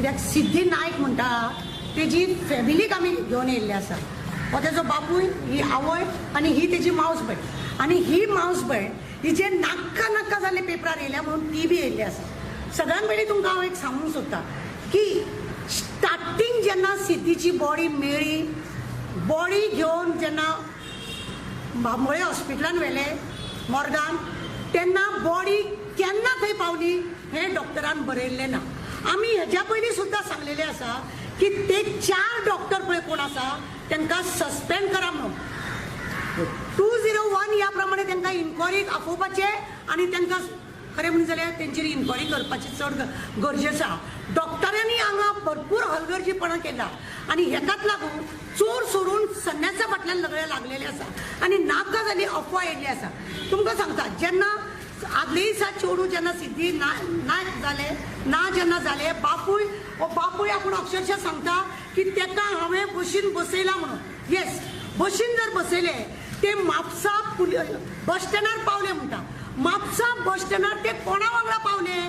कित्याक सिद्धी नायक म्हणटा तेजी फॅमिलीक आमी घेवन येयल्ले आसा. हो तेजो बापूय, ही आवय आनी ही तेजी मावस भयण. आनी ही मावस भयण हिचे नाक्का नाक्का जाल्ले पेपरार येयल्या म्हणून ती बी येयल्ली आसा. सगळ्यान पयलीं तुमकां हांव एक सांगूंक सोदतां की स्टार्टींग जेन्ना सिद्धीची बॉडी मेळ्ळी, बॉडी घेवन जेन्ना बांबोळे हॉस्पिटलान व्हेले मॉर्गान, तेन्ना बॉडी केन्ना थंय पावली हें डॉक्टरान बरयल्लें ना. आमी हेज्या पयलीं सुद्दां सांगलेलें आसा की ते 4 डॉक्टर पळय कोण आसा तांकां सस्पेंड करा म्हणून. 201 ह्या प्रमाणे तांकां इन्क्वायरीक आपोवपाचें आनी तांकां खरें म्हणून जाल्यार तेंचेर इन्क्वायरी करपाची चड गरजेचें आसा. डॉक्टरांनी हांगा भरपूर हलगर्जीपणां केला आनी हेकाच लागून चोर सोडून सन्याच्या फाटल्यान सगळे लागलेले आसा आनी नाका जाली अफवा येयल्ली आसा. तुमकां सांगता जेन्ना आदले दिसा चेडू जेन्ना सिद्धी नायक जाले ना जेन्ना जाले बापूय आपूण अक्षरशः सांगता की तेका हांवें बशीन बसयला म्हणून. येस, बशीन जर बसयले ते म्हापसा बस स्टँडार पावले म्हणटा. म्हापसा बस स्टँडार ते कोणा वांगडा पावले,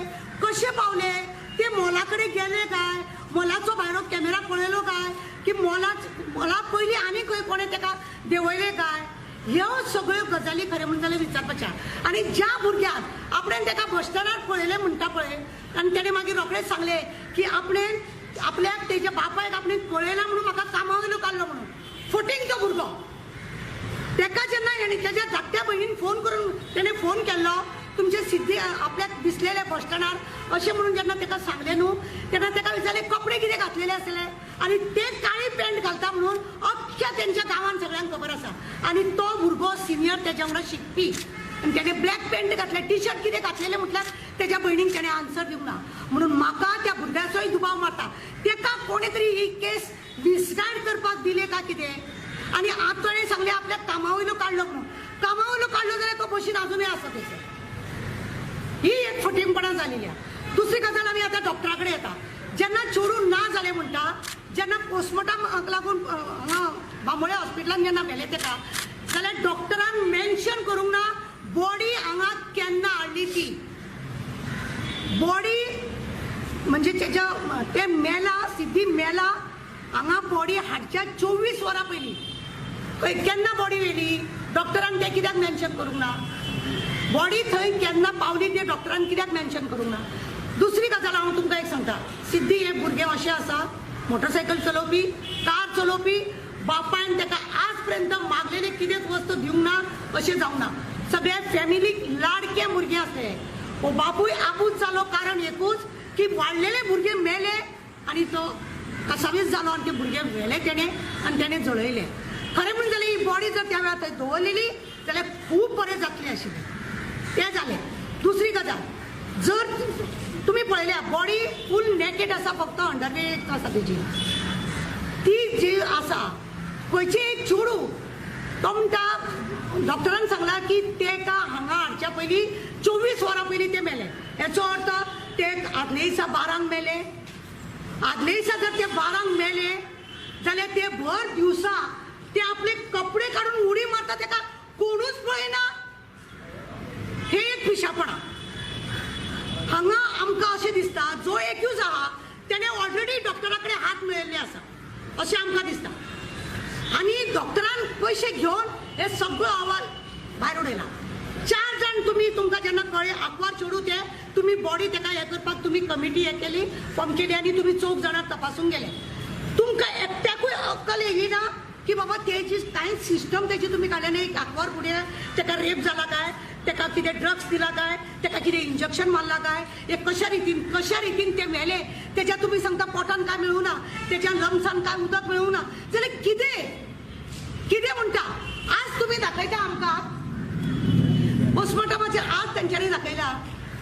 कशे पावले, ते मॉला कडेन गेले काय, मॉलाचो भायलो कॅमेरा पळयलो काय, की मॉला पयलीं आनी खंय कोणें तेका देंवयले काय, ह्यो सगळ्यो गजाली खरें म्हणून जाल्यार विचारपाच्या. आनी ज्या भुरग्याक आपणें तेका बस स्टँडार पळयलें म्हणटा पळय आनी तेणें मागीर रोखडेंच सांगलें की आपल्याक तेज्या बापायक आपणें पळयला म्हणून म्हाका कामावयलो काडलो म्हणून. फटींग तो भुरगो. तेका जेन्ना तेज्या धाकट्या भयणीन फोन करून तेणें फोन केल्लो तुमचे सिद्धी आपल्याक दिसलेले बस स्टँडार अशें म्हणून जेन्ना तेका सांगलें न्हू तेन्ना तेका विचारलें कपडे कितें घातलेले आसले आनी ते काळी पॅन्ट घालता म्हणून अख्ख्या तेंच्या गांवांत सगळ्यांक खबर आसा. आनी तो भुरगो सिनियर तेज्या वांगडा शिकपी आनी तेणें ब्लॅक पॅन्ट घातले, टी शर्ट कितें घातलेलें म्हटल्यार तेज्या भयणीक तेणें आन्सर दिवंक ना. म्हणून म्हाका त्या भुरग्याचोय दुबाव मारता. तेका कोणे तरी ही केस डिसायड करपाक दिले काय कितें आनी आतां ताणें सांगलें आपल्याक कामावयलो काडलो म्हणून. कामावयलो काडलो जाल्यार तो बशीन अजुनूय आसा थंयसर. ही एक फटींगपणां जालेली आहा. दुसरी गजाल आमी आतां डॉक्टरा कडेन येता. जेन्ना चेडू ना जालें म्हणटा, जेन्ना पोस्टमॉर्टमाक लागून हांगा बांबोळे हॉस्पिटलान जेन्ना व्हेलें तेका जाल्यार डॉक्टरान मेन्शन करूंक ना बॉडी हांगा केन्ना हाडली ती. बॉडी म्हणजे ते मेला, सिद्धी मेला हांगा बॉडी हाडच्या 24 वरां पयलीं खंय केन्ना बॉडी व्हेली डॉक्टरान ते कित्याक मेन्शन करूंक ना. बॉडी थंय केन्ना पावली ते डॉक्टरान कित्याक मेन्शन करूंक ना. दुसरी गजाल हांव तुमकां एक सांगता. सिद्धी हे भुरगें अशें आसा मोटरसायकल चलोवपी, कार चलोवपी, बापायन तेका आज पर्यंत मागलेले कितेंच वस्तू दिवंक ना अशें जावंक ना. सगळ्या फॅमिलीक लाडके भुरगे आसले. हो बापूय आबूज जालो कारण एकूच की वाडलेले भुरगे मेले आनी तो कासावीस जालो आनी ते भुरगे व्हेले तेणें आनी तेणें जळयले. खरें म्हणून जाल्यार ही बॉडी जर त्या वेळार थंय दवरलेली जाल्यार खूब बरें जातलें आशिल्लें. तें जालें. दुसरी गजाल जर तुमी पळयल्या बॉडी फूल नेकेड आसा, फक्त अंडरवेट आसा तेजी. ती जी आसा खंयचे एक चेडू तो म्हणटा डॉक्टरान सांगला की तेका हांगा हाडच्या पयलीं 24 वरां पयलीं ते मेले. हेचो अर्थ ते आदले दिसा 12 मेले. आदले दिसा जर ते 12 मेले जाल्यार ते भर दिवसा ते आपले कपडे काडून उडी मारता तेका कोणूच पळयना. हे एक पिशापणा. हांगा आमकां अशें दिसता जो एक्यूज आहा तेणें ऑलरेडी डॉक्टरा कडेन हात मेळयल्ले आसा अशें आमकां दिसता. आनी डॉक्टरान पयशे घेवन हे सगळो अहवाल भायर उडयला. 4 जाण तुमकां जेन्ना कळ्ळें आंकवार चेडू ते तुमी बॉडी तेका हें करपाक तुमी कमिटी हें केली, फॉर्म केली आनी तुमी 4 जाणां तपासून गेले. तुमकां एकट्याकूय अक्कल येयली ना की बाबा तेजी कांयच सिस्टम तेजी तुमी काडले न्ही. आंकवार फुडें तेका रेप जाला काय, तेका कितें ड्रग्स दिला काय, तेका कितें इंजेक्शन मारला काय, हे कशा रितीन ते मेले तेच्या तुमी सांगता पोटान काय मेळूं ना, तेच्या लंग्सान काय उदक मेळूं ना जाल्यार कितें म्हणटा. आज तुमी दाखयता आमकां पोस्टमॉर्टमाचेर आज तेंच्यांनी दाखयला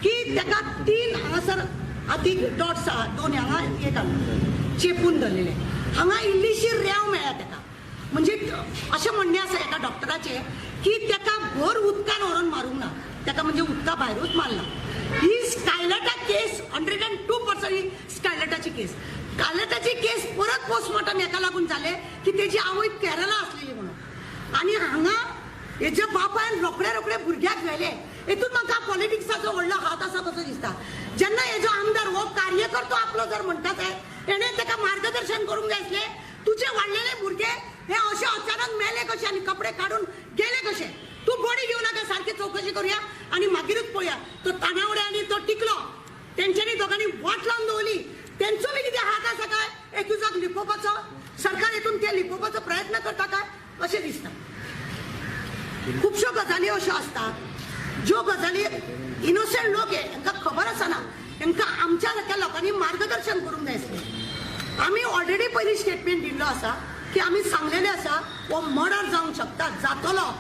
की तेका 3 हांगासर हातीक डॉट्स आहा, 2 हांगा एक हांगा चेपून धरलेले. हांगा इल्लीशी रेंव मेळ्ळा तेका. म्हणजे अशें म्हणणें आसा एका डॉक्टराचें की तेका भर उदकान व्हरून मारूंक ना, तेका म्हणजे उदका भायरूच मारला. ही स्कायलेटा केस 102% ही स्कायलेटाची केस. स्कायलेटाची केस परत पोस्टमॉर्टम हेका लागून जाले की तेजी आवय केरला आसलेली म्हणून. आनी हांगा हेच्या बापायन रोखडे भुरग्याक व्हेले हेतून म्हाका पॉलिटिक्साचो व्हडलो हात आसा कसो दिसता. जेन्ना हेजो आमदार हो कार्यकर्तो आपलो जर म्हणटाच आहे हेणे ताका मार्गदर्शन करूंक जाय आसलें. तुझे वाडलेले भुरगे हे अशे अचानक मेले कशे आनी कपडे काढून गेले कशे. तू बॉडी घेऊ नका, सारखी चौकशी करूया आणि मागीरच पळोवया. तो तानावडे आणि तो टिकलो तेंच्यांनी दोगांनी वाट लावन दवरली. तेंचो बी कितें हात आसा काय एक्युजाक लिपोवपाचो? सरकार हेतून ते लिपोवपाचो प्रयत्न करता काय अशें दिसता. खुबश्यो गजाली अश्यो आसतात ज्यो गजाली इनोसेंट लोक हे तांकां खबर आसना. तांकां आमच्या सारक्या लोकांनी मार्गदर्शन करूंक जाय आसलें. आमी ऑलरेडी पयलीं स्टेटमेंट दिल्लो आसा की आमी सांगलेले आसा हो मर्डर जावंक शकता, जातलो.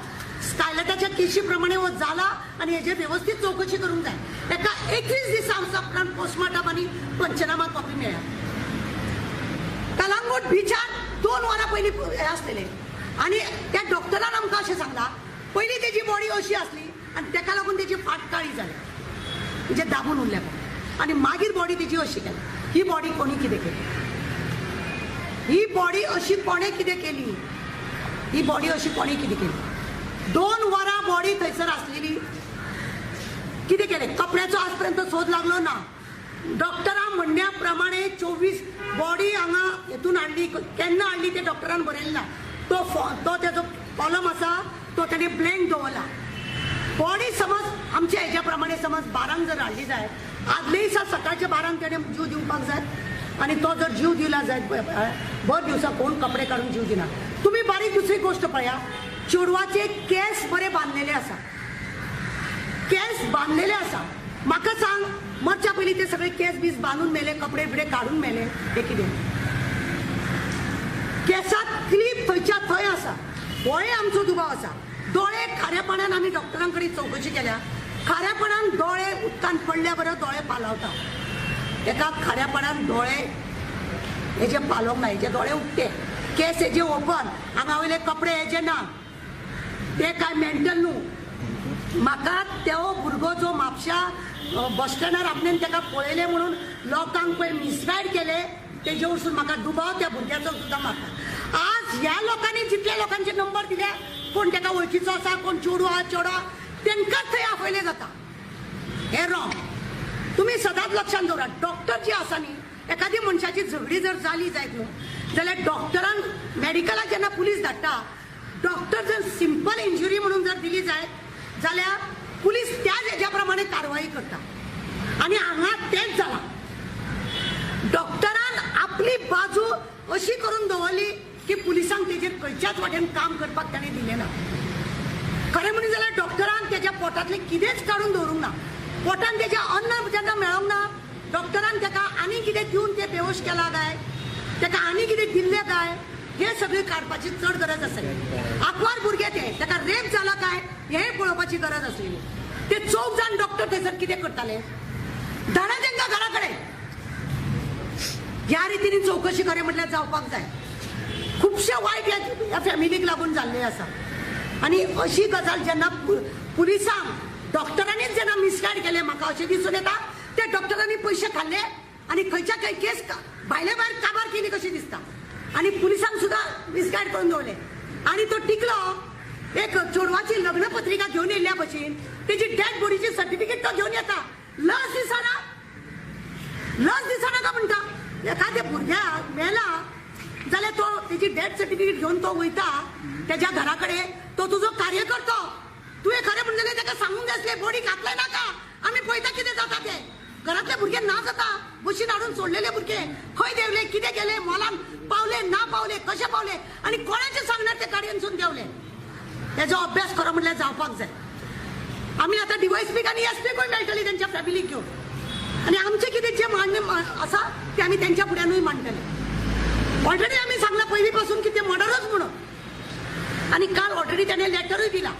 स्कायलायटाच्या केशी प्रमाणे हो जाला आणि हेजे व्यवस्थित चौकशी करूंक जाय. ताका 21 दिसां उपरांत पोस्टमॉर्टम आनी पंचनामा कॉपी मेळ्ळ्या. कलंगूट बिचार 2 वरां पयलीं हे आसलेले आनी त्या डॉक्टरान आमकां अशें सांगलां पयलीं तेजी बॉडी अशी आसली आनी ताका लागून तेजी फाट काळी जाली म्हणजे दाबून उरल्या आनी मागीर बॉडी तेजी अशी केली. ही बॉडी कोणी कितें केली? ही बॉडी अशी कोणे कितें केली? ही बॉडी अशी कोणी कितें केली? 2 वरां बॉडी थंयसर आसलेली. कितें केलें? कपड्याचो आज पर्यंत सोद लागलो ना. डॉक्टरां म्हणण्या प्रमाणे 24 बॉडी हांगा हेतून हाडली. केन्ना हाडली ते डॉक्टरान बरयल्लें ना. तो तेजो कॉलम आसा तो ताणें ब्लँक दवरला. बॉडी समज आमच्या हेज्या प्रमाणे समज 12 जर हाडली जाय आदले दिसा सकाळच्या 12 ताणें जीव दिवपाक जाय आनी तो जर जीव दिला जाय भर दिवसा कोण कपडे काढून जीव दिना. तुम्ही बारीक दुसरी गोष्ट पळया, चेडवाचे केस बरे बांधलेले आसा. केस बांधलेले आसा. म्हाका सांग मरच्या पयलीं ते सगळे केस बीस बांधून मेले, कपडे बिडे काढून मेले हे कितें? केसात क्लिप थंयच्या थंय आसा. होय आमचो दुबाव आसा. दोळे खाऱ्यापणान आमी डॉक्टरांकडे चौकशी केल्या. खाऱ्यापणान दोळे उदकांत पडल्या बरो दोळे पालवता. एका खाऱ्यापणान दोळे हेजे पालोवंक ना, हेजे दोळे उठते, केस हेजे ओपन, हांगा वयले कपडे हेजे ना. ते काय मेंटल न्हू. म्हाका तो भुरगो जो म्हापशा बस स्टँडार आपणेन ताका पळयले म्हणून लोकांक पळय मिसगायड केले तेजे वरसून म्हाका दुबाव त्या भुरग्याचो सुद्दां म्हाका. आज ह्या लोकांनी जितल्या लोकांचे नंबर दिले, कोण ताका वळखीचो आसा, कोण चेडू आहा चेडो, तांकांच थंय आपयले जाता. हे रॉंग. तुम्ही सदांच लक्षात दवरात. डॉक्टर जी आसा न्ही, एखादी मनशाची झगडी जर जाली जायत न्हू जाल्यार डॉक्टरान मेडिकलाक जेन्ना पुलीस धाडटा, डॉक्टर जर सिंपल इंजुरी म्हणून जर दिली जाय जाल्यार पुलीस त्याच हेज्या प्रमाणे कारवाई करता. आनी हांगा तेच जाला. डॉक्टरान आपली बाजू अशी करून दवरली की पुलिसांक तेजेर खंयच्याच वाटेन काम करपाक ताणें दिलें ना. खरें म्हणून जाल्यार डॉक्टरान तेज्या पोटांतलें कितेंच काडून दवरूंक ना. पोटान तेजें अन्न जेन्ना मेळोंक ना, डॉक्टरान ताका आनी कितें दिवन ते बेहोश केला काय, ताका आनी कितें दिल्लें काय, हे सगळी काडपाची चड गरज आसली. आंकवार भुरगे ते, ताका रेप जाला काय हेय पळोवपाची गरज आसलेली. ते 4 जाण डॉक्टर थंयसर कितें करताले? धाडा तांकां घरा कडेन. ह्या रितीन चौकशी करे म्हटल्यार जावपाक जाय. खुबशे वायट ह्या फॅमिलीक लागून जाल्ले आसा. आनी अशी गजाल जेन्ना पुलिसांक डॉक्टरांनीच जेन्ना मिसगायड केले, म्हाका अशें दिसून येता ते डॉक्टरांनी पयशे खाल्ले आनी खंयच्या खंय केस भायले भायर काबार केली कशी दिसता. आनी पुलिसांक सुद्दां मिसगायड करून दवरले. आनी तो टिकलो एक चेडवाची लग्न पत्रिका घेवन येयल्ल्या भशेन तेजी डेड बॉडीची सर्टिफिकेट तो घेवन येता. लस दिसना का म्हणटा. एखाद्या भुरग्याक मेला जाल्यार तो तेजी डेथ सर्टिफिकेट घेवन तो वयता तेज्या घरा कडेन. तो तुजो कार्यकर्तो. तुवें खरें म्हणून जाल्यार ताका सांगूंक जाय आसलें बॉडी घातले नाका, आमी पळयता कितें जाता तें. घरातले भुरगे ना जाता, बशीन हाडून सोडलेले भुरगे खंय देवले, कितें गेले, मॉलान पावले ना पावले, कशे पावले आनी कोणाचे सांगणार ते गाडयेनसून देवले. हेजो अभ्यास खरो म्हणल्यार जावपाक जाय. आमी आतां DYSPक आनी SPकूय मेळटली तेंच्या फॅमिलीक घेवन आनी आमचें कितें जें मान्य आसा तें आमी तेंच्या फुड्यानूय मांडटले. ऑलरेडी आमी सांगलां पयलीं पासून की तें मर्डरच म्हणून. आनी काल ऑलरेडी ताणें लेटरूय दिला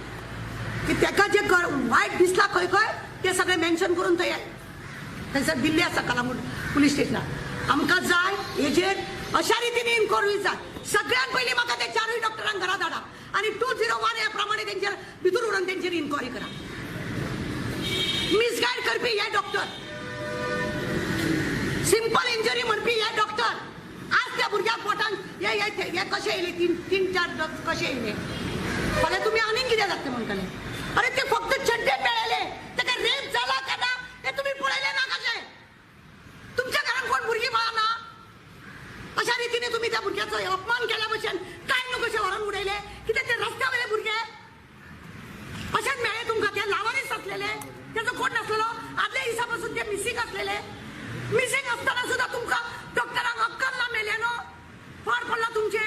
की ताका जे वायट दिसला खंय खंय ते सगळें मेन्शन करून थंयसर दिल्ली आसा कलंगूट पुलीस स्टेशनार. आमकां जाय हेजेर अशा रितीन इन्क्वायरी जाय. सगळ्यात पयलीं म्हाका ते 4 डॉक्टरांक घरा धाडा आनी 201 ह्या प्रमाणे तेंचेर भितर उडोवन तेंचेर इन्क्वायरी करा. मिसगायड करपी हे डॉक्टर, सिंपल इंजरी म्हणपी हे डॉक्टर, आज त्या भुरग्याक पोटान हे कशे येयले, 3-4 ड्रग्स कशे येयले. फाल्यां तुमी आनीक कितें जातलें म्हणटले. अरे ते फक्त चड्डे मेळयले असो अपमान केल्या भशेन काय न्हू कशें व्हरून उडयले कित्याक ते रस्त्या वयले भुरगे अशेंच मेळ्ळे तुमकां ते लावारीस आसलेले तेजो कोण नासलेलो आदल्या दिसा पासून ते मिसींग आसलेले मिसींग आसतना सुद्दां तुमकां डॉक्टरांक अक्कल ना मेले न्हू फाड पडला तुमचे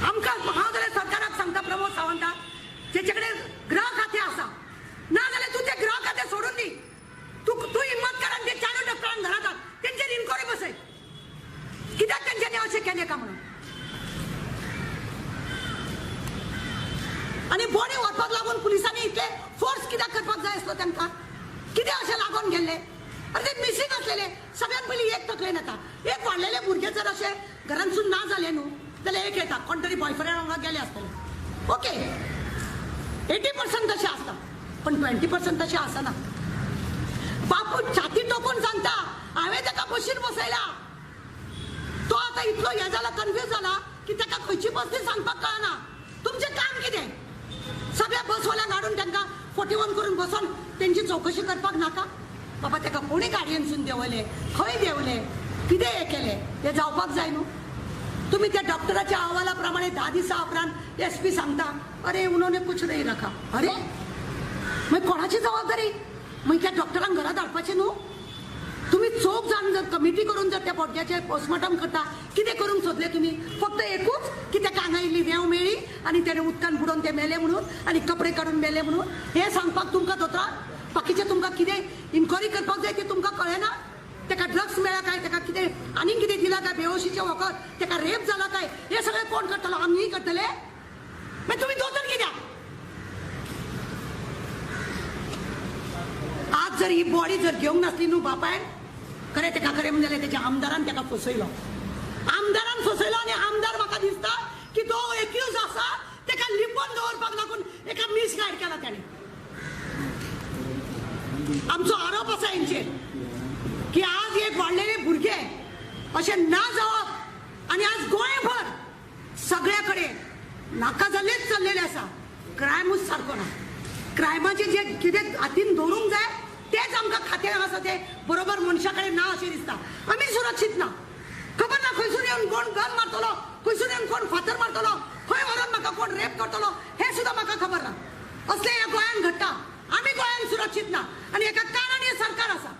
आमकां हांव जाल्यार सरकाराक सांगता प्रमोद सावंताक तेचे कडेन गृह खातें आसा ना जाल्यार तूं तें गृह खातें सोडून दी तूं हिम्मत कर आनी ते चारूय डॉक्टरांक घरात हाड तेंचेर इन्क्वायरी बसय कित्याक तेंच्यांनी अशें केलें काय म्हणून आनी बॉडी व्हरपाक लागून पुलिसांनी इतले फोर्स कित्याक करपाक जाय आसलो तांकां कितें अशें लागून गेल्ले अरे ते मिसींग आसलेले सगळ्यात पयलीं एक तकलेन येता एक वाडलेले भुरगे जर अशे घरांतसून ना जाले न्हू जाल्यार एक येता कोण तरी बॉयफ्रेंड वांगडा गेले आसतले ओके 80% तशें आसता पण 20% तशें आसना बापूय छाती टोकून सांगता हांवें ताका बशीर बसयला तो आतां इतलो हें जाला कन्फ्यूज जाला की ताका खंयची बसती सांगपाक कळना तुमचें काम कितें सगळ्या बसवाल्यांक हाडून तांकां 41 करून बसोन तेंची चवकशी करपाक नाका बाबा ताका कोणी गाडयेनसून देंवले खंय देंवले कितें हें केलें हें जावपाक जाय न्हू तुम्ही त्या डॉक्टराच्या अहवाला प्रमाणे 10 दिसा उपरांत SP सांगता अरे उन्होंने कुछ नहीं रखा अरे मग कोणाची जबाबदारी मग त्या डॉक्टरांक घरात हाडपाचें न्हू तुम्ही चोख जावन जर कमिटी करून जर त्या भुरग्याचे पोस्टमॉर्टम करता कितें करूंक सोदले तुम्ही फक्त एकूच की त्या हांगा इल्ली वेव मेळ्ळी आनी तेणे उदकान बुडोवन ते मेले म्हणून आनी कपडे काडून मेले म्हणून हे सांगपाक तुमकां दोतोर बाकीचे तुमकां कितें इन्क्वायरी करपाक जाय ती तुमकां कळना तेका ड्रग्स मेळ्ळा काय तेका कितें आनी कितें दिला काय बेहोशीचे वखद तेका रेप जाला काय हे सगळें कोण करतलो आमी करतले मागीर तुमी दोतोर कित्याक आज जर ही बॉडी जर घेवंक नासली न्हू बापायन खरें तेका खरें म्हणजे जाल्यार तेच्या आमदारान तेका फसयलो आनी आमदार म्हाका दिसता की तो एक्यूज आसा तेका लिपोवन दवरपाक लागून एका मिसगायड केला ताणें आमचो आरोप आसा हेंचेर की आज एक वाडलेले भुरगे अशे ना जावप आनी आज गोंयभर सगळ्या कडेन नाका जाल्लेच चल्लेले आसा क्रायमूच सारको ना क्रायमाचे जे कितें हातीन दवरूंक जाय तेच आमकां खात्यान आसा ते बरोबर मनशा कडेन ना अशें दिसता आमी सुरक्षीत ना खबर ना खंयसून येवन कोण गन मारतलो खंयसून येवन कोण फातर मारतलो खंय व्हरून म्हाका कोण रेप करतलो हे सुद्दां म्हाका खबर ना असलें ह्या गोंयान घडटा आमी गोंयान सुरक्षीत ना आनी हेका कारण हें सरकार आसा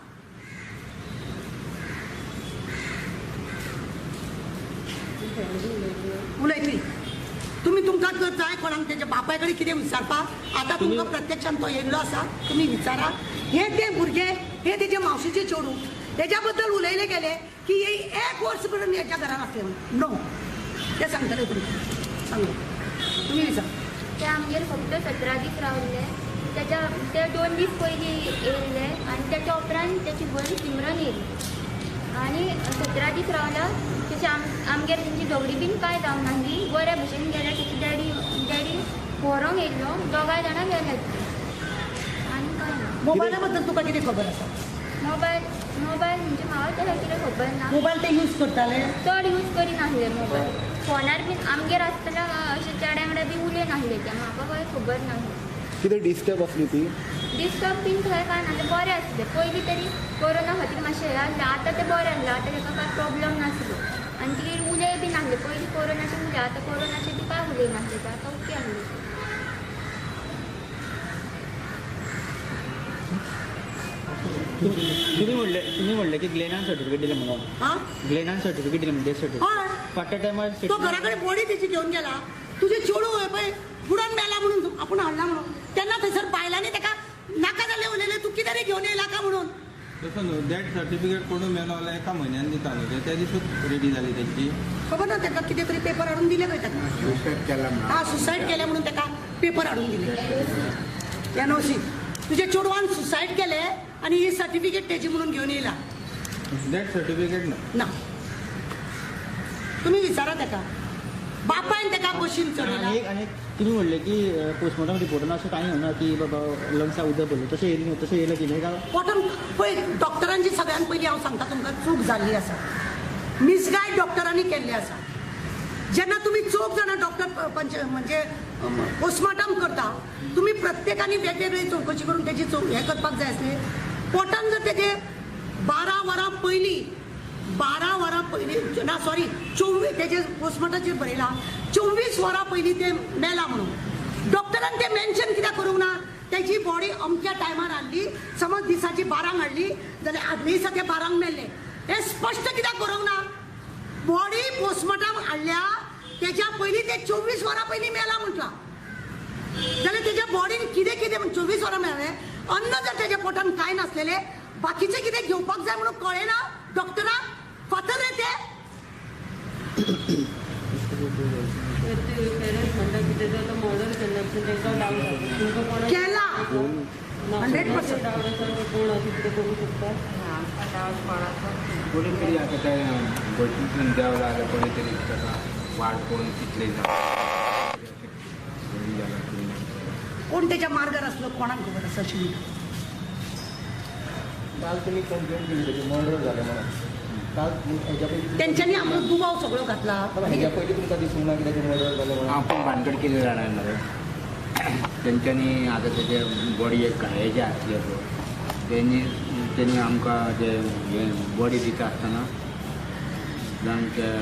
उलयतली तुम्ही तुमकां जर जाय कोणाक तेच्या बापाय कडेन कितें विचारपाक आतां तुमकां प्रत्यक्षान तो येयल्लो आसा तुमी विचारा हे ते भुरगे हे तेजे मावशीचे चेडूं हेच्या बद्दल उलयले गेले की हे 1 वर्स पर्यंत हेच्या घरान आसले म्हणून नो ते सांगतले तुमी सांगू तुमी विचार ते आमगेर फक्त 17 दीस रावले ते 2 दीस पयलीं येयले आनी तेच्या उपरांत तेची बरी सिमरन येयली आनी 17 दीस रावला तेची आमगेर तेंची झगडी बीन कांय जावंक नासली बऱ्या भशेन गेले तेची डॅडी व्हरोंक येयल्लो दोगांय जाणां गेले आनी कांय ना मोबायला बद्दल तुका कितें खबर आसा मोबायल म्हणजे म्हाका तेका कितें खबर ना मोबायल ते यूज करताले चड यूज करिनासले मोबायल फोनार बीन आमगेर आसतना अशें चेड्या वांगडा बी उलयनासले ते म्हाका कांय खबर नासलें कितें डिस्टर्ब आसली ती डिस्टर्ब बीन थंय कांय नासलें बरें आसलें पयलीं तरी कोरोना खातीर मातशें हें आसलें आतां तें बरें आसलें आतां तेका कांय प्रॉब्लम नासलो आनी तिगेर उलय बी नासलें पयलीं कोरोनाचें उलय आतां कोरोनाचें बी कांय उलय नासलें तें आतां ओके आसलें तुम्ही म्हणले की ग्लेनान सर्टिफिकेट दिले म्हणून हां ग्लेनान सर्टिफिकेट दिले म्हणजे सर्टिफिकेट हय फाटल्या टायमार तो घराकडे बॉडी त्याची घेऊन गेला तुझे चेडू हे पळय बुडोन मेला म्हणून आपण हाडला म्हणून तेन्ना थंयसर बायलांनी ताका नाका जाल्ले उलयले तू कितें रे घेवन येयला का म्हणून तसं न्हू डेथ सर्टिफिकेट कोणूय मेलो जाल्यार 1 म्हयन्यान दिता न्हू ते त्या दिसूच रेडी जाली तेंची खबर ना ताका कितें तरी पेपर हाडून दिले पळय ताका हां सुसायड केले म्हणून ताका पेपर हाडून दिले NOC तुझे चेडवान सुसायड केले आणि ही सर्टिफिकेट त्याची म्हणून घेऊन येयला डेथ सर्टिफिकेट ना तुम्ही विचारा ताका बापायन ताका बशीन चडयला आणि तुम्ही म्हणले की पोस्टमॉर्टम रिपोर्टान असं काही होणार की बाबा लंग्सा उदक पडलं तसं येयलं की नाही का पॉटम पळय डॉक्टरांची सगळ्यात पयलीं हांव सांगता तुमकां चूक जाल्ली आसा मिसगायड डॉक्टरांनी केल्ली आसा जेन्ना तुम्ही चोख जाणां डॉक्टर म्हणजे पोस्टमॉर्टम करता तुम्ही प्रत्येकानी वेगवेगळी चौकशी करून त्याची हे करपाक जाय आसली पोटान जर तेजे 12 वरां पयलीं 12 वरां पयलीं ना सॉरी 24 तेजे पोस्टमॉर्टमाचेर बरयला 24 वरां पयलीं ते मेला म्हणून डॉक्टरान ते मेन्शन कित्याक करूंक ना तेजी बॉडी अमक्या टायमार हाडली समज दिसाची 12 हाडली जाल्यार आदले दिसा ते 12 मेल्ले हे स्पश्ट कित्याक करूंक ना बॉडी पोस्टमॉर्टम हाडल्या तेच्या पयलीं ते 24 वरां पयलीं मेला म्हटला जाल्यार तेज्या बॉडीन कितें कितें 24 वरां मेळ्ळे अन्न जर तेज्या पोटान कांय नासलेले बाकीचे कितें घेवपाक जाय म्हणून कळेना डॉक्टराक फातर रे ते केला 100% कोणीतरी आता त्या गोष्टीतून द्यावं लागलं कोणीतरी त्याचा वाढ कोण तिथले कोण त्याच्या मार्गार असलो कोणाक खबर आसा अशी काल तुम्ही कंप्लेंट केली त्याची मर्डर झालं म्हणून काल ह्याच्या पयलीं त्यांच्यानी आपलो दुबाव सगळो घातला ह्याच्या पयलीं तुमकां दिसूंक ना की त्याचे मर्डर झालं म्हणून आपण भानगड केली जाणार मरे त्यांच्यानी आता त्याचे बॉडी एक घायचे असले त्यांनी आमकां जे हे बॉडी दिता आसतना जावन त्या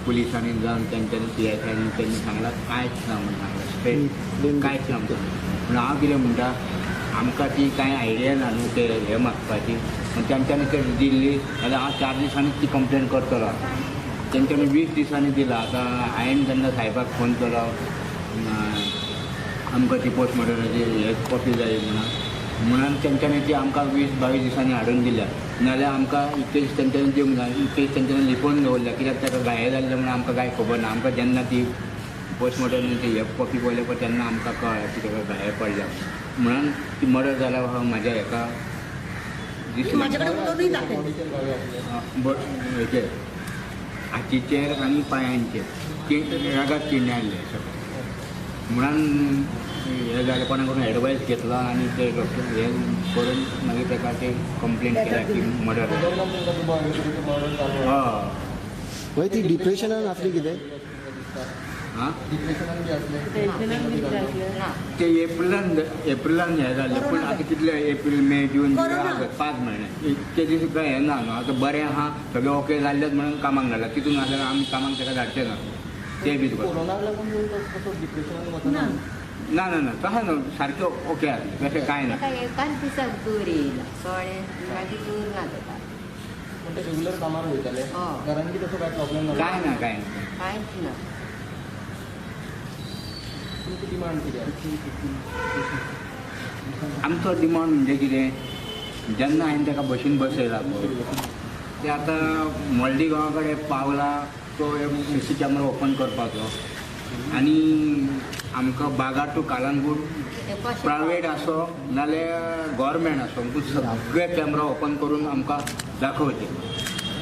पुलिसांनी जावन त्यांच्यानी CSIनी त्यांनी सांगला कांयच ना म्हणून सांगला स्ट्रेट कांयच ना म्हणून हांव कितें म्हणटा आमकां ती कांय आयडिया ना न्हू ते हे मागपाची तेंच्यांनी ते दिल्ली जाल्यार हांव 4 दिसांनीच ती कंप्लेन करतलो तेंच्यांनी 20 दिसांनी दिला आतां हांवें जेन्ना साहेबाक फोन केलो आमकां ती पोस्टमॉर्टमाची हे कॉपी जाय म्हणून तेंच्यांनी ती आमकां 20-22 दिसांनी हाडून दिल्या नाजाल्यार आमकां इतकेच तेंच्यांनी दिवंक जाय इतकेच तेंच्यांनी लिपोवन दवरल्या कित्याक ताका घाये जाल्लें म्हणून आमकां कांय खबर ना आमकां जेन्ना ती पोस्टमॉर्टमाची हे कॉपी पळयले पळय तेन्ना आमकां कळ्ळें की ताका घाये पडल्या म्हणून ती मर्डर जाला म्हाज्या हेका माझ्या कडेन उलोवनूय दाखय हेचेर हातीचेर आनी पांयांचेर रागात किडनी आसले सगळे म्हणून हे जालें कोणा कडून एडवायस घेतलो आनी ते डॉक्टर हे करून मागीर ताका ते कंप्लेन केल्या की मर्डर हय वय ती डिप्रेशनान आसली कितें हां डिप्रेशनान बी आसलें ते एप्रिलान हे जालें पूण आतां कितले एप्रील मे जून जुलय ऑगस्ट 5 म्हयने ते दीस सुद्दां हें ना न्हू आतां बरें आहा सगळें ओके जाल्लेच म्हणून कामाक घाला तितून नाजाल्यार आमी कामाक ताका धाडचे ना ते बी कोरोनाक लागून कसो डिप्रेशनान वचना ना ना ना तशें न्हू सारकें ओके आसलें तशें कांय ना ताका एकाच दिसाक दूर येयला कळ्ळें मागीर दूर ना ताका पूण ते रेग्युलर कामार वयताले हय. घरान बी तसो कांय प्रॉब्लेम ना कांय ना कांय ना कांयच ना तुमची डिमांड कितें आमचो डिमांड म्हणजे कितें जेन्ना हांवें ताका बशीन बसयला पळय ते आतां मोल्डी गांवा कडेन पावला तो CC कॅमेरा ओपन करपाचो आनी आमकां बागा टू कालांगूट ते कशें प्रायवेट आसो नाल्यार गव्हर्मेंट आसो सगळे कॅमेरा ओपन करून आमकां दाखोवचे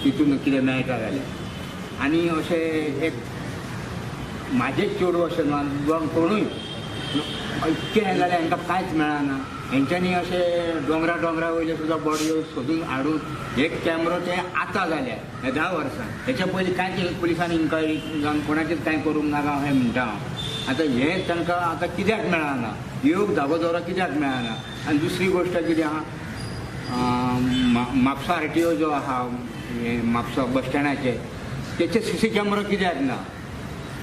तितून कितें मेळटा जाल्यार आनी अशें एक म्हाजेच चेडूं अशें ना कोणूय इतकें हें जालें हांकां कांयच मेळना हेंच्यांनी अशें डोंगरा वयले सुद्दां बॉडयो सोदून हाडून एक कॅमेरो ते आतां जाल्या हे 10 वर्सां हेच्या पयलीं कांयच पुलिसांनी इन्क्वायरी जावन कोणाचेच कांय करूंक नाका अशें म्हणटा हांव आतां हें तांकां आतां कित्याक मेळना योग धागो दवरो कित्याक मेळना आनी दुसरी गोश्ट कितें आहा म्हापसा RTO जो आहा म्हापसा बस स्टँडाचेर तेचे CC कॅमेरो कित्याक ना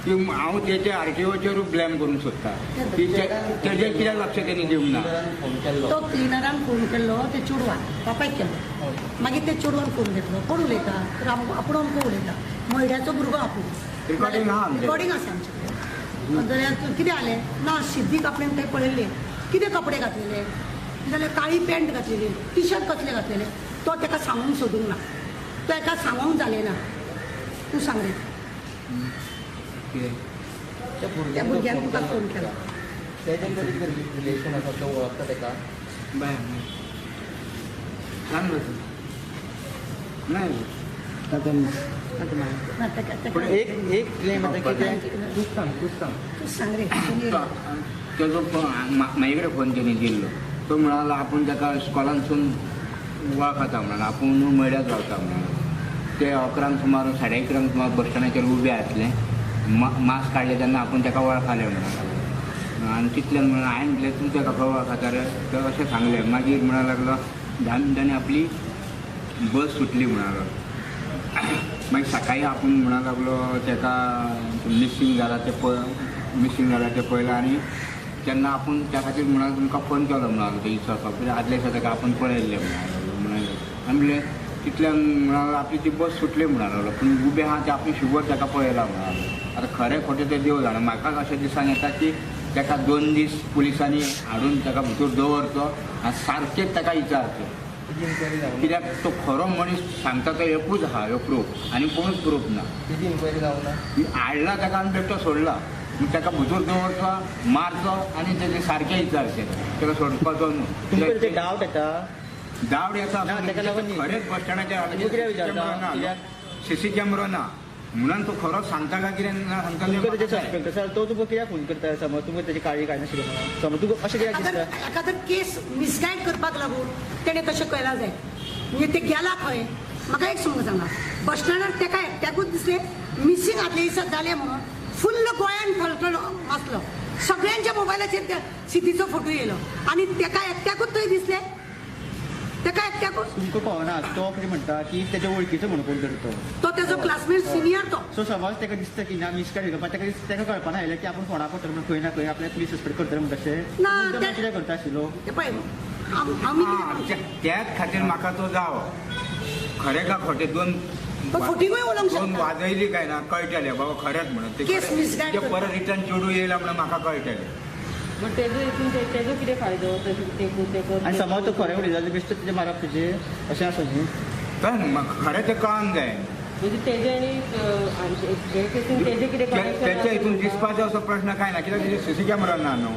की हांव तेच्या RTOचेरूच ब्लेम करूंक सोदता तेजेर कित्याक लक्ष तेणी दिवंक ना फोन केल्लो तो क्लिनरान फोन केल्लो ते चेडवान बापायक केलो मागीर ते चेडवान फोन घेतलो कोण उलयता तर आपूण अमको उलयता मयड्याचो भुरगो आपूण Recording आहा आमचें. रिकॉर्डिंग आसा आमचे जाल्यार कितें जालें ना सिद्धीक आपणें थंय पळयल्लें कितें कपडे घातलेले जाल्यार काळी पॅन्ट घातलेली टी-शर्ट कसले घातलेले तो ताका सांगूंक सोदूंक ना तो ताका सांगूंक जालें ना तूं सांग रे त्या भुरग्यान तुका फोन केलो तेजें कधी रिलेशन आसा तो वळखता ताका बाय सांग नाही ना ताका पण एक क्लेम आता कितें तूच सांग तूं सांग रे सुनील. तेजो म्हाजे कडेन फोन तेणी दिल्लो तो म्हणाला आपूण ताका इस्कॉलानसून वळखता म्हणून आपूण मयड्यात रावता म्हणून ते 11 सुमार 11:30 सुमार बस स्टँडाचेर उबे आसले मास्क काडले तेन्ना आपूण ताका वळखलें म्हणून आनी तितल्यान म्हणून हांवें म्हटलें तूं ताका खंय वळखता रे तो अशें सांगलें मागीर म्हणूंक लागलो 10 मिनटांनी आपली बस सुटली म्हणून लागलो मागीर सकाळी आपूण म्हणा लागलो ताका मिसींग जाला ते पळयलां आनी तेन्ना आपूण त्या खातीर म्हणा तुमकां फोन केलो म्हणून ते विचारपाक कित्याक आदल्या दिसा ताका आपूण पळयल्लें म्हणून आनी म्हणलें तितल्यान म्हणा आपली ती बस सुटली म्हणा लागलो पूण उबें आहा ते आपली शुगर ताका पळयला म्हणा लागलो आतां खरें खोटें तें देव जाणा म्हाका अशें दिसान येता की ताका 2 दीस पुलिसांनी हाडून ताका भितर दवरचो आनी सारकेंच ताका विचारचें तेजी इन्क्वायरी जावं कित्याक तो खरो मनीस सांगता तो एकूच आहा ह्यो प्रूफ आनी कोणूच प्रूफ ना तेजी इन्क्वायरी जावं ना हाडला ताका आनी बेश्टो सोडला मग ताका भितर दवरचो मारचो आनी तेजें सारकें विचारचें ताका सोडपाचो तुमकां न्हू ते डावट येता दावड येता ना, ताका लागून न्ही. खरेंच बस तुका कित्याक विचारता? स्टँडाचेर सीसी कॅमेरो ना म्हणून तो खरो सांगता काय कितें ना तुमकां तेजे सांगता सस्पेक्ट आसा तो तुका कित्याक फोन करता समज तुमकां तेजी काळजी काय नाशिल्ली म्हणून समज तुका अशें कित्याक अगर दिसता एखादं केस मिसगायड करपाक लागून तेणें तशें केला जाय म्हणजे ते गेला खंय म्हाका एक सांगा बस स्टँडार तेका एकट्याकूच दिसलें मिसींग आदले दिसा जालें म्हणून फुल्ल गोंयान थळथळ आसलो सगळ्यांच्या मोबायलाचेर त्या सिद्धीचो फोटो येयलो आनी तेका एकट्याकूच थंय दिसलें तेका एकट्याकूच तुमकां कळना तो कितें म्हणटा की तेज्या वळखीचो म्हणून कोण तरी तो तेजो क्लासमेट सिनियर तो सो समज ताका दिसता की ना मिस काय पण ताका कळपाना आयलें की आपूण फोंडा पडटलो म्हण खंय ना खंय आपल्याक पुलीस सस्पेक्ट करतले म्हणटा अशें ना, मुद्दम ते- कित्याक करता आशिल्लो ते पळय आमी त्याच खातीर म्हाका तो जावो खरें का खोटें दोन पण फोटींगूय उलोवंक दोन शकता. वाजयली काय ना कळटलें बाबा खरेंच म्हणून ते केस misguide ते करता. परत रिटर्न चेडू येयला म्हणून म्हाका कळटलें मग तेजो कितें फायदो आनी समज तो खरें उलयता जाल्यार बेश्ट तेजे मारप तुजे अशें आसा न्ही पण म्हाका खरें तें कळंक जाय म्हणजे तेजे आनी हे केसीन तेजे कितें त्याच्या हितून दिसपाचो असो प्रश्न काय ना कित्याक तेजे सीसी कॅमेरा ना न्हू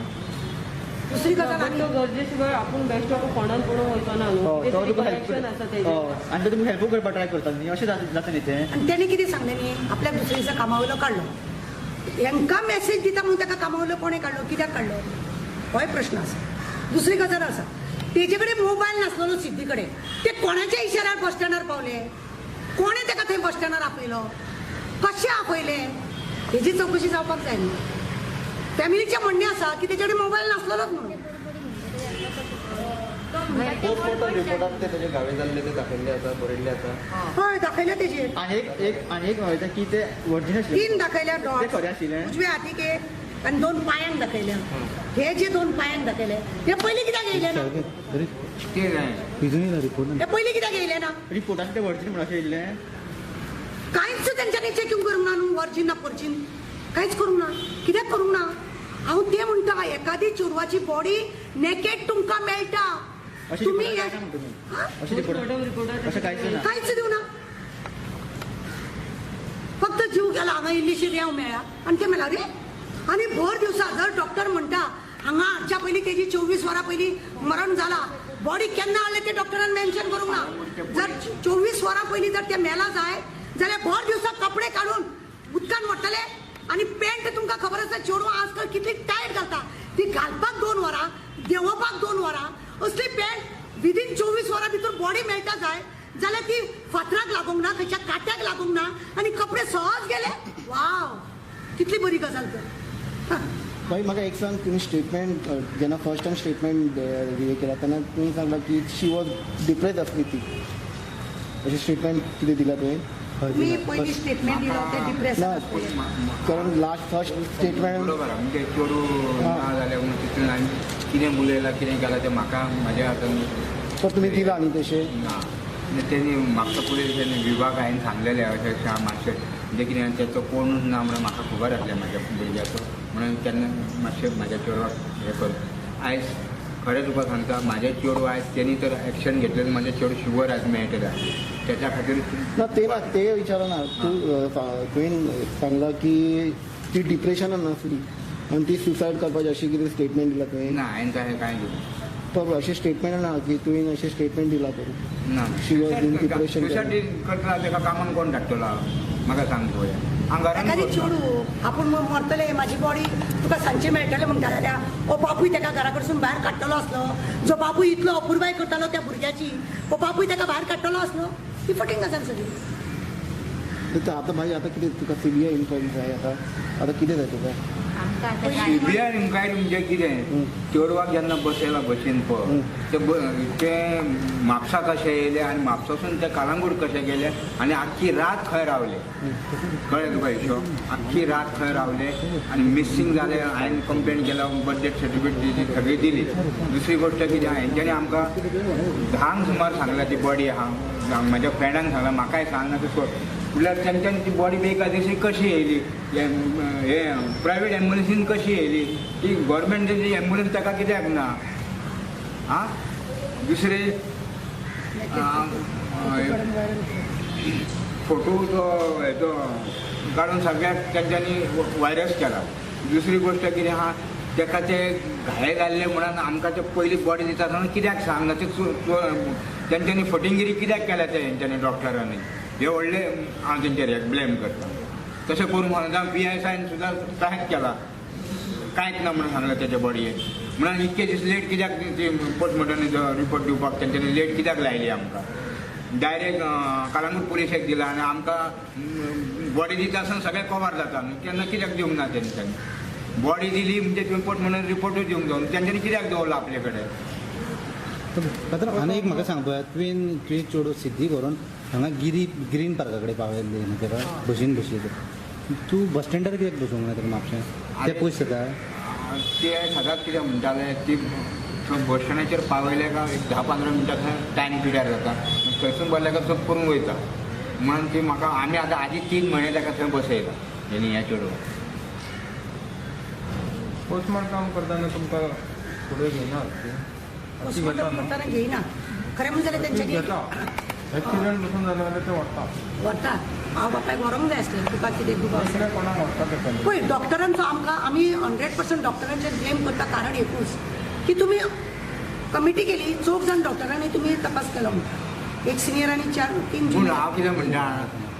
दुसरी गजाल पण तो गरजेशिवाय आपूण बेश्ट कोणान पळोवंक वचना न्हू तो तुका हेल्प कनेक्शन आसा तेजें आनी तो तुमकां हेल्प करपाक ट्राय करता न्ही अशें जाता न्ही तें आणि त्याने किती सांगले न्ही आपल्याक दुसऱ्या दिसा कामावयलो काडलो हांकां मेसेज दिता म्हणून ताका कामावयलो कोणें काडलो कित्याक काडलो हो एक प्रश्न आसा दुसरी गजाल आसा तेजे कडेन मोबायल नासलो सिद्धी कडेन ते कोणाच्या इशाऱ्यार बस स्टँडार पावले कोणें ताका थंय बस स्टँडार आपयलो कशें आपयले हेजी चवकशी जावपाक जाय न्ही फॅमिलीचें म्हणणें आसा की तेजे कडेन मोबायल नासलोच म्हणून पोस्टमॉर्टम रिपोर्टात ते तेजे गावे जाल्ले ते दाखयल्ले आसा बरयल्ले आसा हय दाखयल्या तेजेर आनी एक वयता की ते वर्जिन आशिल्ले 3 दाखयल्या ते खरें आशिल्लें? डॉट उजव्या हातीक एक आनी 2 पांयांक दाखयल्या हे जे 2 पांयांक दाखयले हे पयलीं कित्याक येयले ना ते जाय हे पयलीं कित्याक येयले ना रिपोर्टान ते वर्जिन म्हणून अशें येयल्लें कांयच तेंच्यांनी चेकिंग करूंक ना न्हू वर्जीन ना पर्जीन कांयच करूंक ना कित्याक करूंक ना हांव तें म्हणटा एखादी चेडवाची बॉडी नेकेड तुमकां मेळटा अशें तुम्ही रिपोर्टान काय म्हणटा तुमी अशें रिपोर्ट अशें कांयच ना कांयच दिवना फक्त जीव गेला हांगा इल्लीशी रेंव मेळ्ळा आनी ते मेळ्ळा रे आनी भर दिवसा जर डॉक्टर म्हणटा हांगा हाडच्या पयलीं तेजी 24 वरां पयलीं मरण जाला बॉडी केन्ना हाडले ते डॉक्टरान मेन्शन करूंक ना जर 24 वरां पयलीं जर ते मेला जाय जाल्यार भर दिवसा कपडे काडून उदकान वतले आनी पॅन्ट तुमकां खबर आसा चेडवां आजकाल कितली टायट घालता ती घालपाक 2 वरां देंवोवपाक 2 वरां असली पॅन्ट विदीन 24 वरां भितर बॉडी मेळटा जाय जाल्यार ती फातराक लागूंक ना खंयच्या काट्याक लागूंक ना आनी कपडे सहज गेले वाव कितली बरी गजाल तर भाई म्हाका एक सांग तुमी स्टेटमेंट जेन्ना फर्स्ट टायम स्टेटमेंट हे केला तेन्ना तुमी सांगला की शी वॉज डिप्रेस आसली ती अशें स्टेटमेंट कितें दिला तुवें मी पहिली स्टेटमेंट दिलो ते डिप्रेस ना कारण लास्ट फर्स्ट स्टेटमेंट बरोबर आहा. म्हणजे चेडू ना जाल्यार म्हणून तितून आनी कितें उलयलां कितें केलां तें म्हाका म्हाज्या हातान तर तुमी दिला न्ही तशें ना म्हणजे तेणी म्हाका पुलीस विभाग हांवें सांगलेलें अशें मातशें म्हणजे कितें तेचो कोणूच ना म्हणून म्हाका खबर आसलें म्हाज्या भुरग्याचो म्हणून तेन्ना मातशें म्हाज्या चेडवाक हें कर आयज खरें तुका सांगता म्हाजें चेडूं आयज तेणी तर एक्शन घेतलें म्हाजें चेडूं शुगर आयज मेळटलें तेच्या खातीर ना ते विचारना तुवें सांगला की ती डिप्रेशनान आसली आनी ती सुसायड करपाची अशी कितें स्टेटमेंट दिला तुवें ना हांवें तशें कांय दिलें तर अशें स्टेटमेंट ना की तुवें अशें स्टेटमेंट दिला तर ना She was in depression. Suicide करता तेका कामाक कोण धाडटलो म्हाका सांग पळोवया हांव घरान एखादी बसलां. चेडू आपूण मरतले म्हाजी बॉडी तुका सांजची मेळटले म्हणटा जाल्यार ओ बापूय ताका घरा कडसून भायर काडटलो आसलो जो बापूय इतलो अपुरबाय करतालो त्या भुरग्याची ओ बापूय ताका भायर काडटलो आसलो ती फटींग गजाल सगळी आतां भाई आतां कितें तुका CBI इन्क्वायरी जाय आतां कितें जाय तुका आमकां आतां सीबीआय इन्क्वायरी म्हणजे कितें चेडवाक जेन्ना बसयला बसीन पळय ते म्हापसा कशे येयले आनी म्हापसासून ते कालांगूट कशे गेले आनी आख्खी रात खंय रावले कळ्ळें तुका हिशो आख्खी रात खंय रावले आनी मिसींग जाले हांवें कंप्लेन केला बर्थ डेट सर्टिफिकेट सगळी दिली दुसरी गोश्ट कितें हेंच्यांनी आमकां 10 सुमार सांगला ती बॉडी आहा म्हाज्या फ्रेंडान सांगला म्हाकाय सांगना तूं म्हणल्यार तेंच्यांनी ती बॉडी बेकायदेशीर कशी येयली हे प्रायवेट एम्बुलन्सीन कशी येयली ती गव्हर्मेंटाची एम्बुलन्स ताका कित्याक ना आं दुसरे फोटो तो हेचो काडून सगळ्याक तेंच्यांनी व्हायरस केला दुसरी गोश्ट कितें आहा ताका ते घाये घाल्ले म्हणून आमकां ते पयली बॉडी दिता आसतना कित्याक सांगना ते तेंच्यांनी फटिंगगिरी कित्याक केल्या ते हेंच्यांनी डॉक्टरांनी हे व्हडले हांव तेंचेर ब्लेम करता तशें करून म्हणून PSIन सुद्दां कांयच केला कांयच ना म्हणून सांगलें तेच्या बॉडयेक म्हणून इतके दीस लेट कित्याक पोस्टमॉर्टमाचो रिपोर्ट दिवपाक तेंच्यांनी लेट कित्याक लायली आमकां डायरेक्ट कालांगूट पुलिशेक दिला आनी आमकां बॉडी दिता आसतना सगळें कवर जाता केन्ना कित्याक दिवंक ना तेंच्यांनी बॉडी दिली म्हणजे तुवें पोस्टमॉर्टम रिपोर्टूच दिवंक जाय तेंच्यांनी कित्याक दवरला आपले कडेन पात्र आनी एक म्हाका सांग पळय तुवें चेडूं सिद्धी करून हांगा ग्रीन पार्का कडेन पावयल्ली न्ही तेका बशीन बसयली तूं बस स्टँडार कित्याक बसूंक ना तेका म्हापशें तें पयस जाता ते सदांच कितें म्हणटाले ती बस स्टँडाचेर पावयले काय एक 10-15 मिनटां थंय टायम पिड्यार जाता थंयसून बसले काय चूक करून वयता म्हणून ती म्हाका आमी आतां आदी 3 म्हयने ताका थंय बसयला हेणी ह्या चेडवाक पोस्टमॉर्टम करताना तुमकां फुडें घेयना पोस्टमॉर्टम करताना घेयना खरें म्हणजे जाल्यार तेंच्यांनी एक्सिडेंट पसून जालो जाल्यार ते व्हरता व्हरता हांव बापायक व्हरोंक जाय आसलें तुका कितें दुबाव आसा कोणाक व्हरता ते पळय डॉक्टरांचो आमकां आमी 100% डॉक्टरांचेर ब्लेम करता कारण एकूच की तुमी कमिटी केली 4 जाण डॉक्टरांनी तुमी तपास केलो म्हणटा एक सिनियर आनी 3 पूण जुनियर हांव कितें म्हणटा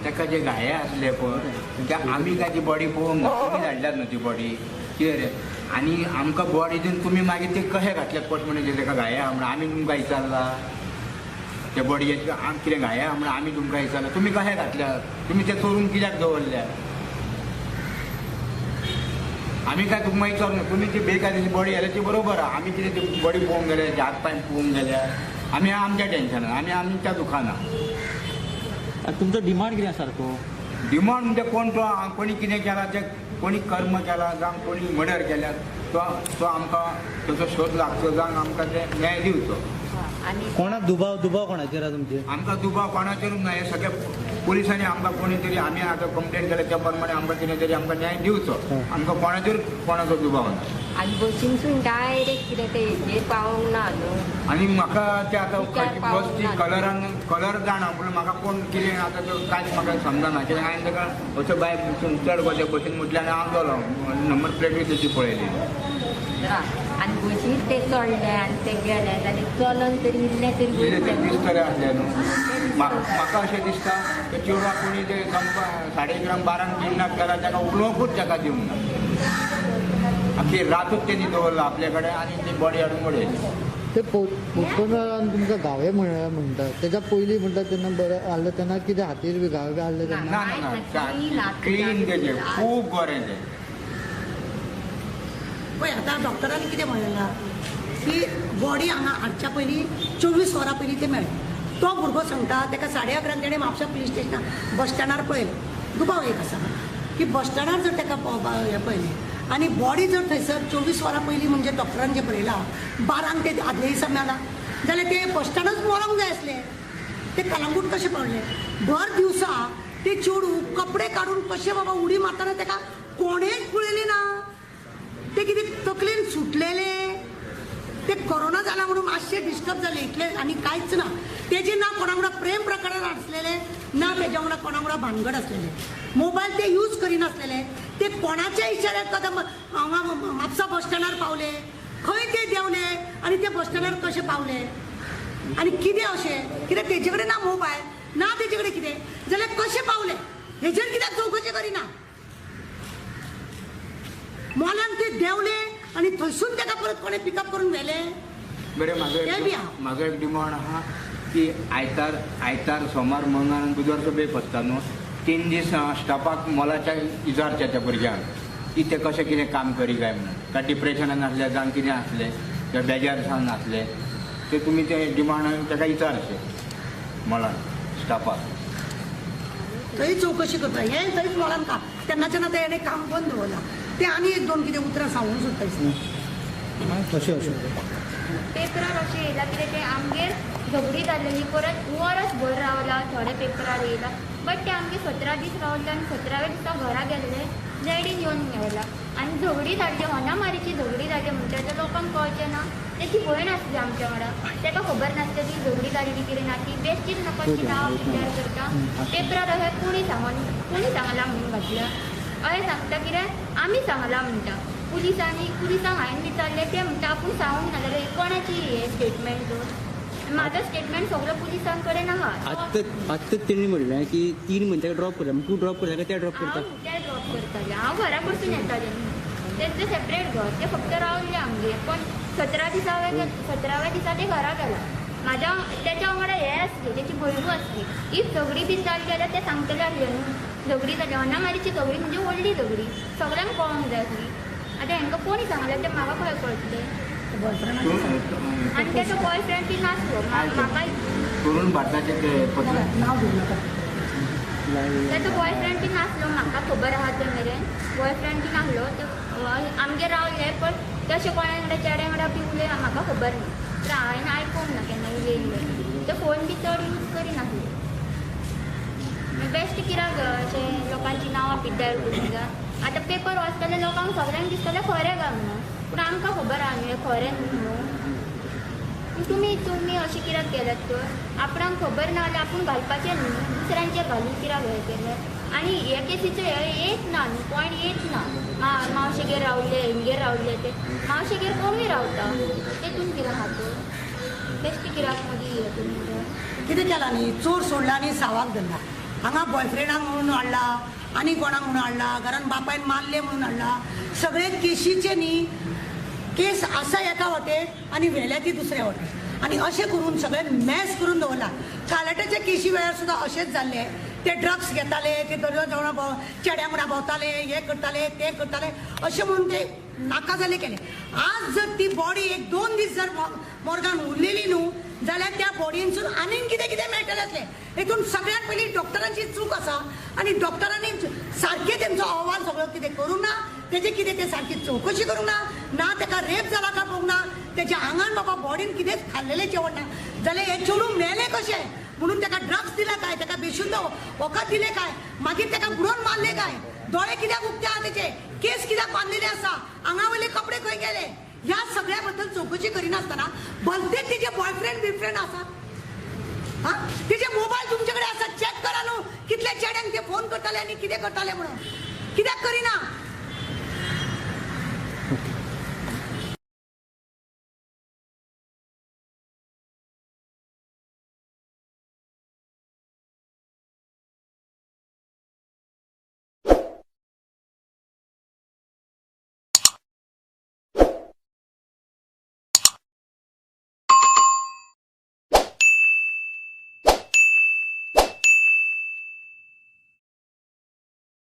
ताका जे घाये आसले पळय ते आमी ताची बॉडी पळोवंक ना तुमी धाडल्यात न्हू ती बॉडी कितें रे आनी आमकां बॉडी दिवन तुमी मागीर ते कशें घातल्यात पोस्टमॉर्टम ताका घाये आहा म्हणून आमी तुमकां विचारला ते बॉडयेक कितें घाये आहा म्हणून आमी तुमकां विचारला तुमी कशें घातल्यात तुमी ते चोरून कित्याक दवरल्या आमी काय तुमकां विचारूं ना तुमी ती बेकायदेशीर बॉडी घाल्या ती बरोबर आहा आमी कितें ती बॉडी पळोवंक गेले हात पांय पळोवंक गेल्या आमी आमच्या टेन्शनान आमी आमच्या दुखाना तुमचो डिमांड कितें आसा सारको डिमांड म्हणजे कोण तो कोणी कितें केला ते कोणी कर्म केला जावं कोणी मर्डर केल्या तो आमकां ताचो शोध लागचो जावं आमकां ते न्याय दिवचो आनी कोणाक दुबाव कोणाचेर आहा तुमचे आमकां दुबाव कोणाचेरूच ना हे सगळे पुलिसांनी आमकां कोणी तरी आमी आतां कंप्लेन केल्या त्या प्रमाणे आमकां कितें तरी आमकां न्याय दिवचो आमकां कोणाचो दुबाव ना आनी बसीनसून डायरेक्ट कितें ते हेजेर पावोंक ना न्हू आनी म्हाका ते आतां बसची कलर जाणा पूण म्हाका कोण कितें आतां तो कांयच म्हाका समजना कित्याक हांवें ताका अशें बाय चड गोंय बसीन म्हटल्यार हांव गेलो नंबर प्लेटूय तेची पळयली आनी बसीन ते चडले आनी ते गेले जाल्यार चलून तरी इल्लें तरी ते दिसतले आसले न्हू म्हाका अशें दिसता ते चेडवाक कोणी ते समजा 11:30 किडनॅप केला ताका उलोवंकूच ताका दिवंक ना आख्खी रातूच तेणी दवरला आपले कडेन आनी ती बॉडी हाडून उडयली ते पोस्टमॉर्टम तुमकां घावे म्हणटा तेच्या पयलीं म्हणटा तेन्ना बरें आहलें तेन्ना कितें हातीर बी घावे आहले तेन्ना ना ना क्लीन तेजें खूब बरें तें पळय आतां डॉक्टरांनी कितें म्हणलां की बॉडी हांगा हाडच्या पयलीं 24 वरां पयलीं ते मेळटा तो भुरगो सांगता ताका 11:30 तेणें म्हापसा पुलीस स्टेशनार बस स्टँडार पळयलें दुबाव एक आसा की बस स्टँडार जर ताका हें पळयलें आनी बॉडी जर थंयसर 24 वरां पयलीं म्हणजे डॉक्टरान जें बरयलां 12 ते आदले दिसा मेळ्ळा जाल्यार ते बस स्टँडाच व्हरोंक जाय आसलें ते कलंगूट कशें पावले भर दिवसा ते चेडूं कपडे काडून कशें बाबा उडी मारतना ताका कोणेच पळयली ना ते कितें तकलेन सुटलेले ते कोरोना जाला म्हणून मातशे डिस्टर्ब जाले इतले आनी कांयच ना तेजे ना कोणा वांगडा प्रेम प्रकरण आसलेले ना तेज्या वांगडा कोणा वांगडा भानगड आसलेले मोबायल ते यूज करिनासलेले ते कोणाच्या इशाऱ्यार कदम हांगा म्हापसा बस स्टँडार पावले खंय ते देंवले आनी ते बस स्टँडार कशे पावले आनी कितें अशें कित्याक तेजे कडेन ना मोबायल ना तेजे कडेन कितें जाल्यार कशे पावले हेजेर कित्याक चवकशी करिना मॉलान ते देंवले आनी थंयसून ताका परत कोणें पिकअप करून व्हेले बरें म्हाजो एक डिमांड आहा की आयतार सोमार मंगळार बुधवार सो बेप आसता न्हू 3 दीस स्टाफाक मोलाच्या इजारच्या त्या भुरग्यांक की ते कशें कितें काम करी काय म्हणून काय डिप्रेशनान आसले जावं कितें आसले किंवा बेजारसान आसले ते तुमी ते डिमांड ताका विचारचे मला स्टाफाक थंय चौकशी करता हें थंयच मोळान काम तेन्नाच्यान आतां हेणें काम बंद दवरलां ते आनी एक दोन कितें उतरां सांगूंक सोदता दिसता अशें अशें पेपरार अशें येयला कितें ते आमगेर झगडी जाल्लेली परत वरस भर रावला थोडे पेपरार येयला बट ते आमगे 17 दीस रावले आनी 17व्या दिसा घरा गेल्ले डॅडीन येवन मेळला आनी झगडी जाल्ली होनामारीची झगडी जाल्ली म्हणटा ते लोकांक कळचें ना तेची भयण आसली आमच्या वांगडा ताका खबर नासली ती झगडी जाल्ली कितें ना ती बेश्टीच नकळची नांव विचार करता पेपरार अशें कोणी सांगला म्हणून घातल्या अशें सांगता कितें आमी सांगला म्हणटा पुलिसांक हांवें विचारलें ते म्हणटा आपूण सांगूंक ना जाल्यार कोणाची हे स्टेटमेंट माझं स्टेटमेंट सगळं पुलिसां कडेन आहा आत्ताच त्यांनी म्हणलें की 3 म्हणटा ड्रॉप करता तूं ड्रॉप करता काय ते ड्रॉप करता ते ड्रॉप करताले हांव घरा कडसून येतालें तेंचें सेपरेट घर ते फक्त रावल्ले आमगे पण 17व्या दिसा ते घरा गेला म्हाज्या त्याच्या वांगडा हे आसली तेची भयणू आसली इफ झगडी बी जाली जाल्यार ते सांगतले आसले न्हू झगडी जाली होनामारीची झगडी म्हणजे व्हडली झगडी सगळ्यांक कळोंक जाय आसली आतां हांकां कोणी सांगलें ते म्हाका खंय कळटलें आनी तेजो बॉयफ्रेंड बी नासलो म्हाका करून भारताचे ते नांव घेवं नाका तेजो बॉयफ्रेंड बी नासलो म्हाका खबर आहा ते मेरेन बॉयफ्रेंड बी नासलो ते आमगे रावले पण तशें कोणा वांगडा चेड्या वांगडा बी उलय म्हाका खबर ना तर हांवें आयकूंक ना केन्ना उलयल्लें ते फोन बी चड यूज करिनासले बेस्ट कित्याक अशें लोकांची नांवां पिड्ड्यार करूंक जाय आतां पेपर वाचतले लोकांक सगळ्यांक दिसतलें खरें काय म्हणून पूण आमकां खबर आहा न्ही खरें न्हू तुमी अशें कित्याक केल्यात तर आपणाक खबर ना जाल्यार आपूण घालपाचें न्हू दुसऱ्यांचेर घालून कित्याक हें केलें आनी हे केसीचो हे येच ना न्हू पॉयंट येच ना मावशेगेर रावले हिंगेर रावले ते मावशेगेर कोणूय रावता तेतून कितें आहा तर बेश्टी कित्याक मदीं हें तुमी कितें केलां न्ही चोर सोडला आनी सावाक धरला हांगा बॉयफ्रेंडाक म्हणून हाडला आनी कोणाक म्हणून हाडला घरान बापायन मारले म्हणून हाडला सगळे केशीचे न्ही केस आसा एका वाटेक आनी व्हेल्या ती दुसऱ्या वाटेक आनी अशें करून सगळे मॅस करून दवरला कालटाच्या केशी वेळार सुद्दां अशेंच जाल्लें ते ड्रग्स घेताले ते दर्या जवळ चेड्या वांगडा भोंवताले हे करताले ते करताले अशें म्हणून ते नाका जाले केले आज जर ती बॉडी 1-2 दीस जर मोर्गान उरलेली न्हू जाल्यार त्या बॉडीनसून आनीक कितें कितें मेळटलें आसलें हेतून सगळ्यात पयलीं डॉक्टरांची चूक आसा आनी डॉक्टरांनी सारकें तेंचो अहवाल सगळो कितें करूंक ना तेजे कितें ते सारकी चवकशी करूंक ना ताका रेप जाला काय पळोवंक ना तेज्या आंगान बाबा बॉडीन कितेंच खाल्लेलें जेवण ना जाल्यार हे चेडूं मेलें कशें म्हणून ताका ड्रग्स दिला काय ताका बेशुद्ध वखद दिले काय मागीर ताका बुडोवन मारले काय दोळे कित्याक उक्ते आहा तेचे केस कित्याक बांदलेले आसा आंगा वयले कपडे खंय गेले ह्या सगळ्या बद्दल चवकशी करिनासतना भलते तिचे बॉयफ्रेंड बिफ्रेंड आसा हा तिचे मोबायल तुमचे कडेन आसा चॅक करा न्हू कितले चेड्यांक ते फोन करताले आनी कितें करताले म्हणून कित्याक करिना